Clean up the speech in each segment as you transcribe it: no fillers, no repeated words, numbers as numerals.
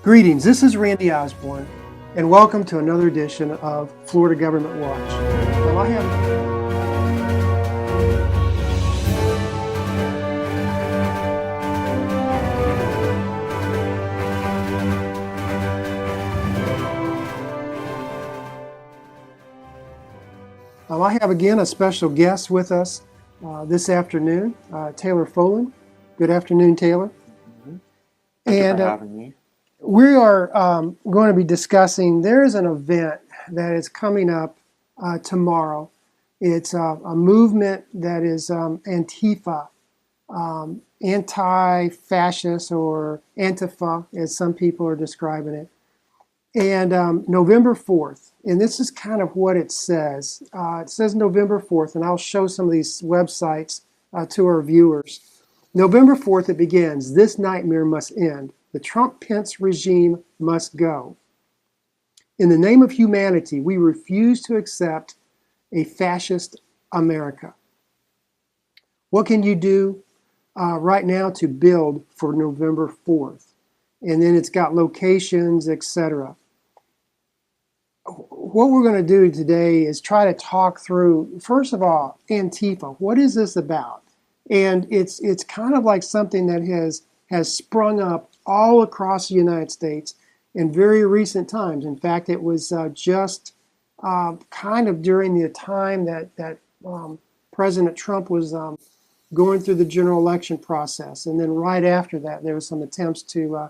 Greetings, this is Randy Osborne, and welcome to another edition of Florida Government Watch. Now, I have again a special guest with us this afternoon, Taylor Folan. Good afternoon, Taylor. Thank you for having me. We are going to be discussing, there is an event that is coming up tomorrow. It's a movement that is Antifa, anti-fascist, or Antifa, as some people are describing it. And November 4th, and this is kind of what it says. It says November 4th, and I'll show some of these websites to our viewers. November 4th, it begins. This nightmare must end. The Trump-Pence regime must go. In the name of humanity, we refuse to accept a fascist America. What can you do right now to build for November 4th? And then it's got locations, etc. What we're going to do today is try to talk through, first of all, Antifa. What is this about? And it's kind of like something that has sprung up all across the United States in very recent times. In fact, it was just kind of during the time that President Trump was going through the general election process. And then right after that, there was some attempts to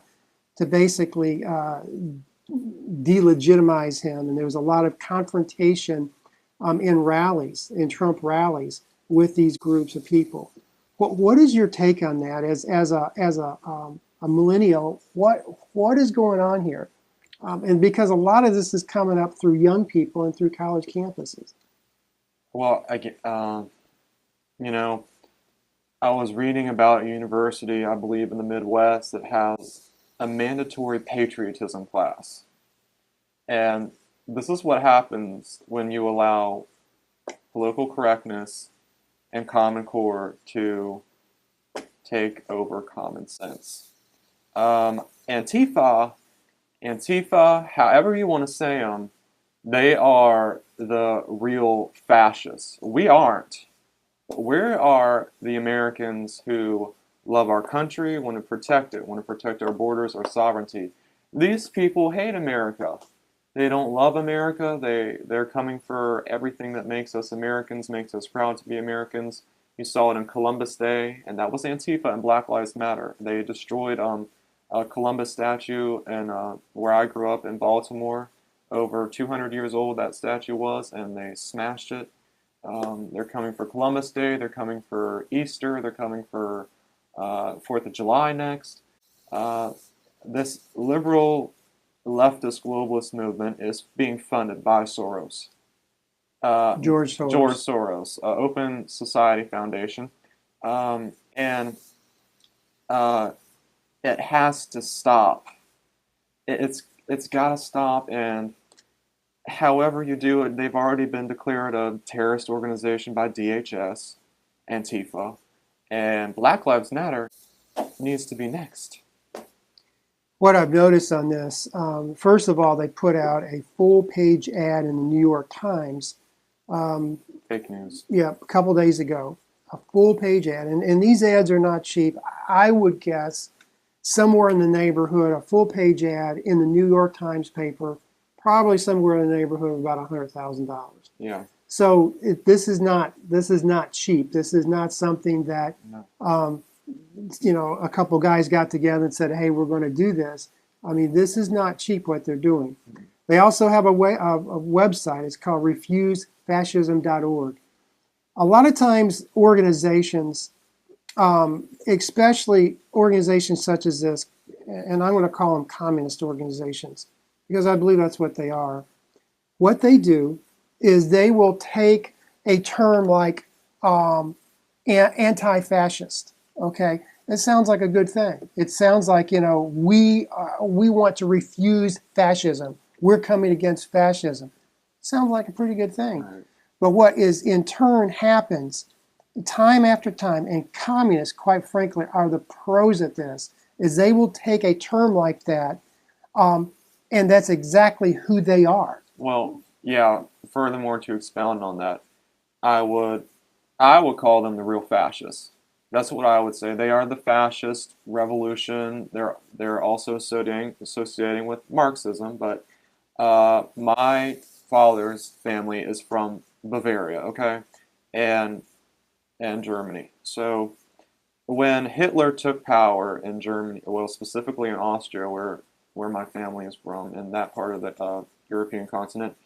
basically delegitimize him. And there was a lot of confrontation in rallies, in Trump rallies, with these groups of people. What is your take on that as a millennial? What is going on here? And because a lot of this is coming up through young people and through college campuses. Well, I was reading about a university, I believe, in the Midwest that has a mandatory patriotism class. And this is what happens when you allow political correctness and Common Core to take over common sense. Antifa, however you want to say them, they are the real fascists. We aren't. We are the Americans who love our country, want to protect it, want to protect our borders, our sovereignty. These people hate America. They don't love America. They're coming for everything that makes us Americans, makes us proud to be Americans. You saw it on Columbus Day, and that was Antifa and Black Lives Matter. They destroyed a Columbus statue and where I grew up in Baltimore. Over 200 years old that statue was, and they smashed it. They're coming for Columbus Day. They're coming for Easter. They're coming for 4th of July next. This liberal leftist globalist movement is being funded by Soros. George Soros, Open Society Foundation. And it has to stop. It's got to stop, and however you do it, they've already been declared a terrorist organization by DHS, Antifa, and Black Lives Matter needs to be next. What I've noticed on this, first of all, they put out a full-page ad in the New York Times. Fake news. Yeah, a couple days ago. A full-page ad. And these ads are not cheap. I would guess somewhere in the neighborhood, a full-page ad in the New York Times paper, probably somewhere in the neighborhood of about $100,000. Yeah. So this is not cheap. This is not something that a couple guys got together and said, hey, we're going to do this. I mean, this is not cheap what they're doing. They also have a website. It's called refusefascism.org. A lot of times organizations, especially organizations such as this, and I'm going to call them communist organizations, because I believe that's what they are. What they do is they will take a term like anti-fascist. Okay, it sounds like a good thing. It sounds like, we want to refuse fascism. We're coming against fascism. Sounds like a pretty good thing. Right. But what is in turn happens time after time, and communists, quite frankly, are the pros at this, is they will take a term like that And that's exactly who they are. Well, yeah. Furthermore, to expound on that, I would I would call them the real fascists. That's what I would say. They are the fascist revolution. They're also associating with Marxism, but my father's family is from Bavaria, okay, and and Germany. So when Hitler took power in Germany, well, specifically in Austria, where my family is from, in that part of the European continent,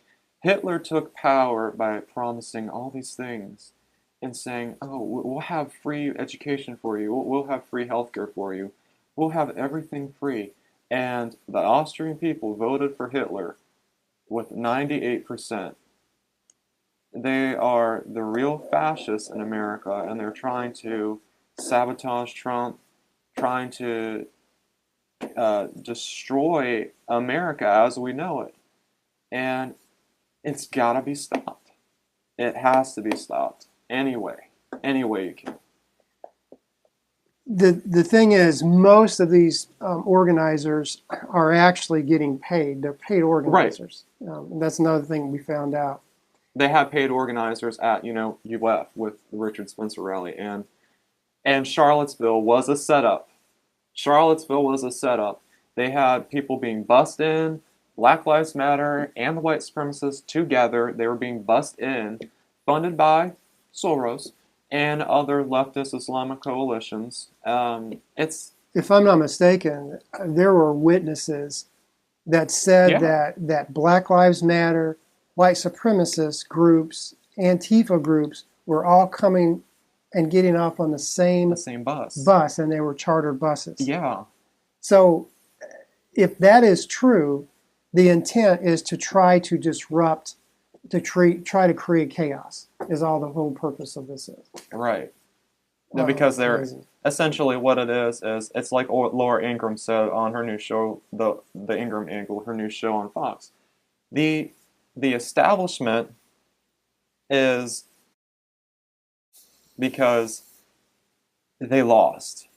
Hitler took power by promising all these things and saying, "Oh, we'll have free education for you. We'll have free healthcare for you. We'll have everything free." And the Austrian people voted for Hitler with 98%. They are the real fascists in America, and they're trying to sabotage Trump, trying to destroy America as we know it. And it's got to be stopped. It has to be stopped. Anyway, any way you can. The thing is, most of these organizers are actually getting paid. They're paid organizers. And that's another thing we found out. They have paid organizers at, UF with the Richard Spencer rally. And Charlottesville was a setup. Charlottesville was a setup. They had people being bussed in, Black Lives Matter and the white supremacists together. They were being bussed in, funded by Soros and other leftist Islamic coalitions. If I'm not mistaken, there were witnesses that said Yeah. that Black Lives Matter, white supremacist groups, Antifa groups were all coming and getting off on the same bus, and they were chartered buses. Yeah. So if that is true, the intent is to try to disrupt, try to create chaos, is all the whole purpose of this is. Right. No, because they're amazing. essentially what it is it's like what Laura Ingraham said on her new show, the Ingraham Angle, her new show on Fox. The establishment is because they lost,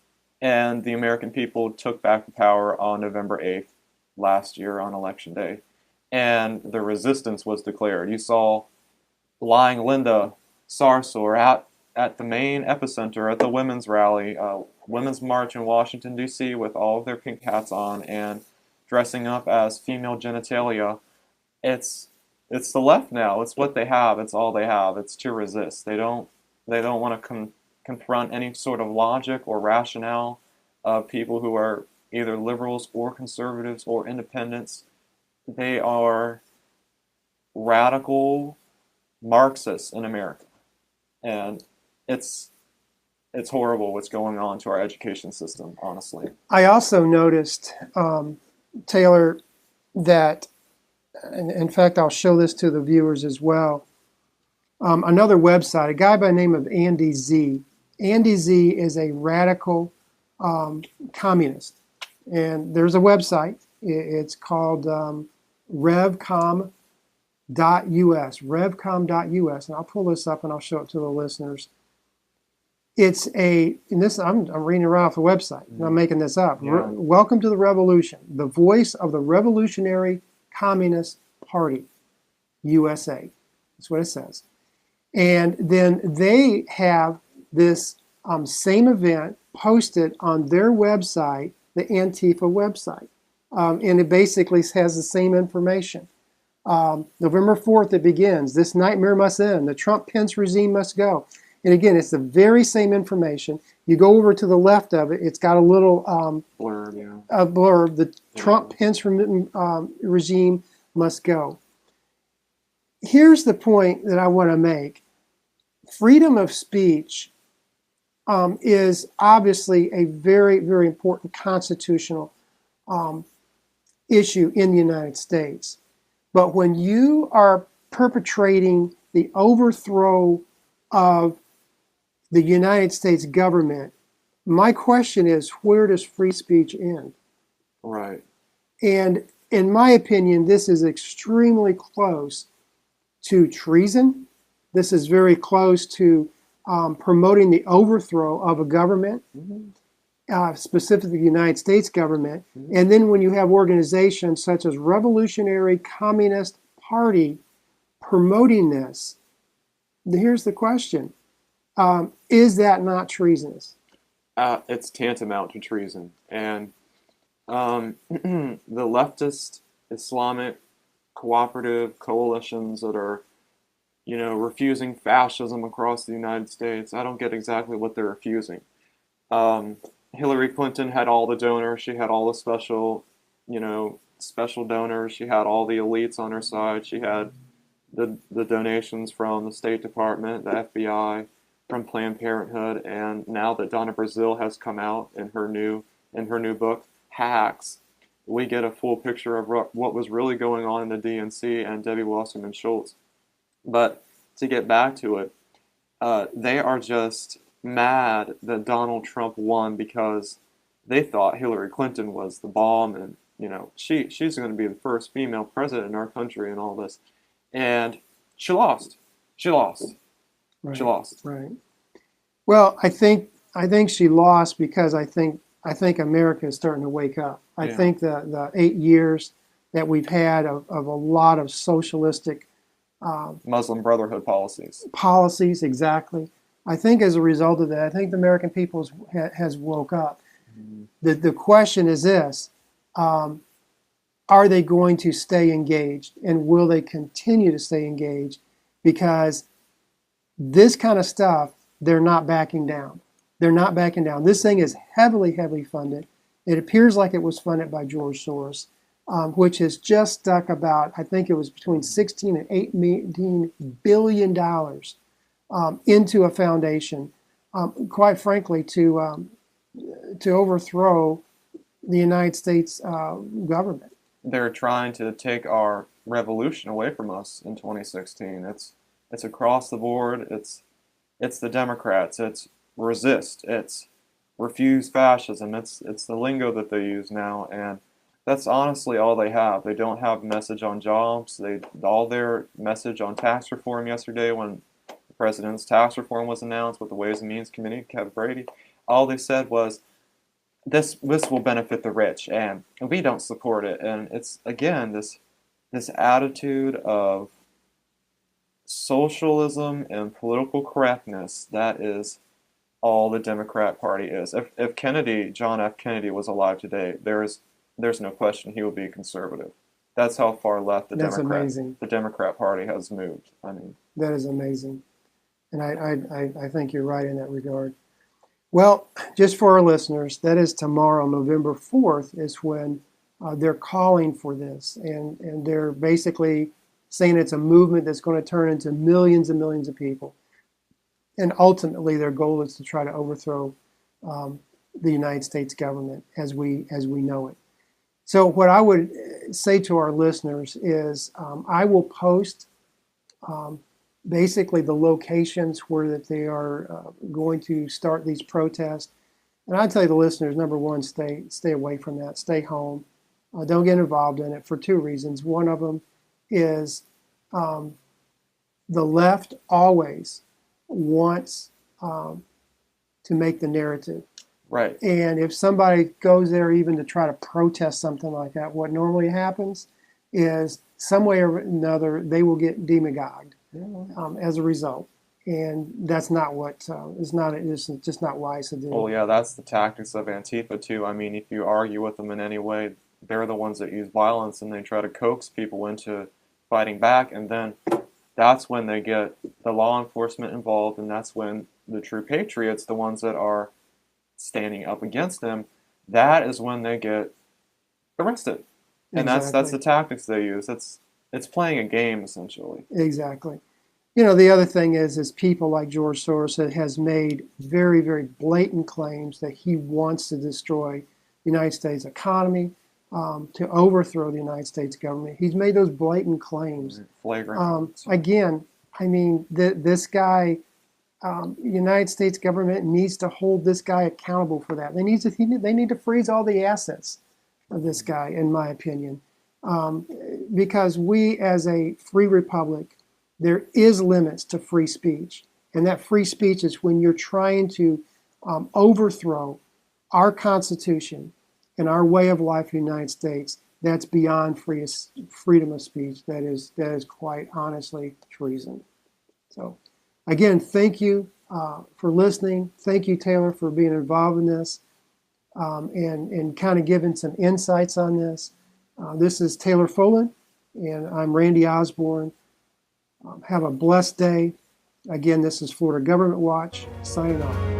and the American people took back the power on November 8th last year on Election Day, and the resistance was declared. You saw lying Linda Sarsour at the main epicenter at the women's rally, women's march in Washington, D.C. with all of their pink hats on and dressing up as female genitalia. It's the left now. It's what they have. It's all they have. It's to resist. They don't want to confront any sort of logic or rationale of people who are either liberals or conservatives or independents. They are radical Marxists in America. And it's horrible what's going on to our education system, honestly. I also noticed, Taylor, that, and in fact, I'll show this to the viewers as well. Another website, a guy by the name of Andy Z. Andy Z is a radical communist. And there's a website. It's called revcom.us, revcom.us. And I'll pull this up and I'll show it to the listeners. It's I'm reading it right off the website. I'm not making this up. Yeah. Welcome to the revolution, the voice of the Revolutionary Communist Party, USA. That's what it says. And then they have this same event posted on their website, the Antifa website. And it basically has the same information. November 4th, it begins. This nightmare must end. The Trump-Pence regime must go. And again, it's the very same information. You go over to the left of it, it's got a little blurb, yeah. A blurb. The Trump-Pence regime must go. Here's the point that I want to make. Freedom of speech is obviously a very, very important constitutional issue in the United States. But when you are perpetrating the overthrow of the United States government, my question is, where does free speech end? Right. And in my opinion, this is extremely close to treason. This is very close to promoting the overthrow of a government. Mm-hmm. specifically the United States government. And then when you have organizations such as Revolutionary Communist Party promoting this, here's the question. Is that not treasonous? It's tantamount to treason. And the leftist Islamic cooperative coalitions that are, refusing fascism across the United States, I don't get exactly what they're refusing. Hillary Clinton had all the donors. She had all the special donors. She had all the elites on her side. She had the donations from the State Department, the FBI, from Planned Parenthood, and now that Donna Brazile has come out in her new book, Hacks, we get a full picture of what was really going on in the DNC and Debbie Wasserman Schultz. But to get back to it, they are just mad that Donald Trump won because they thought Hillary Clinton was the bomb, and she's going to be the first female president in our country and all this, and she lost. Right. She lost. Right. Well, I think she lost because I think America is starting to wake up. I think the 8 years that we've had of a lot of socialistic Muslim Brotherhood policies, exactly. I think as a result of that, I think the American people has woke up. Mm-hmm. The question is this: are they going to stay engaged, and will they continue to stay engaged? Because this kind of stuff, they're not backing down. They're not backing down. This thing is heavily, heavily funded. It appears like it was funded by George Soros, which has just stuck about, I think it was between 16 and 18 billion dollars into a foundation, quite frankly, to overthrow the United States government. They're trying to take our revolution away from us in 2016. It's across the board. It's the Democrats. It's resist. It's refuse fascism. It's the lingo that they use now, and that's honestly all they have. They don't have a message on jobs. All their message on tax reform yesterday, when the president's tax reform was announced with the Ways and Means Committee, Kevin Brady, all they said was, this will benefit the rich, and we don't support it. And it's, again, this attitude of socialism and political correctness. That is all the Democrat Party is. If John F. Kennedy was alive today, there's no question he would be conservative. That's how far left the Democrat Party has moved. I mean, that is amazing, and I think you're right in that regard. Well, just for our listeners, that is tomorrow, November 4th, is when they're calling for this, and they're basically saying it's a movement that's going to turn into millions and millions of people. And ultimately, their goal is to try to overthrow the United States government as we know it. So what I would say to our listeners is I will post basically the locations where that they are going to start these protests. And I'd tell the listeners, number one, stay away from that. Stay home. Don't get involved in it for two reasons. One of them is the left always wants to make the narrative. Right. And if somebody goes there even to try to protest something like that, what normally happens is some way or another they will get demagogued as a result. And that's not what it's just not wise to do. Well, yeah, that's the tactics of Antifa too. I mean, if you argue with them in any way, they're the ones that use violence, and they try to coax people into fighting back, and then that's when they get the law enforcement involved, and that's when the true patriots, the ones that are standing up against them, that is when they get arrested. And that's the tactics they use. It's playing a game, essentially. Exactly. The other thing is people like George Soros that has made very, very blatant claims that he wants to destroy the United States economy, to overthrow the United States government. He's made those blatant claims. Flagrant. Again, I mean, this guy, United States government needs to hold this guy accountable for that. They need to freeze all the assets of this guy, in my opinion, because we, as a free republic, there is limits to free speech, and that free speech is when you're trying to overthrow our Constitution and our way of life in the United States, that's beyond freedom of speech. That is quite honestly treason. So, again, thank you for listening. Thank you, Taylor, for being involved in this and kind of giving some insights on this. This is Taylor Folan, and I'm Randy Osborne. Have a blessed day. Again, this is Florida Government Watch, signing off.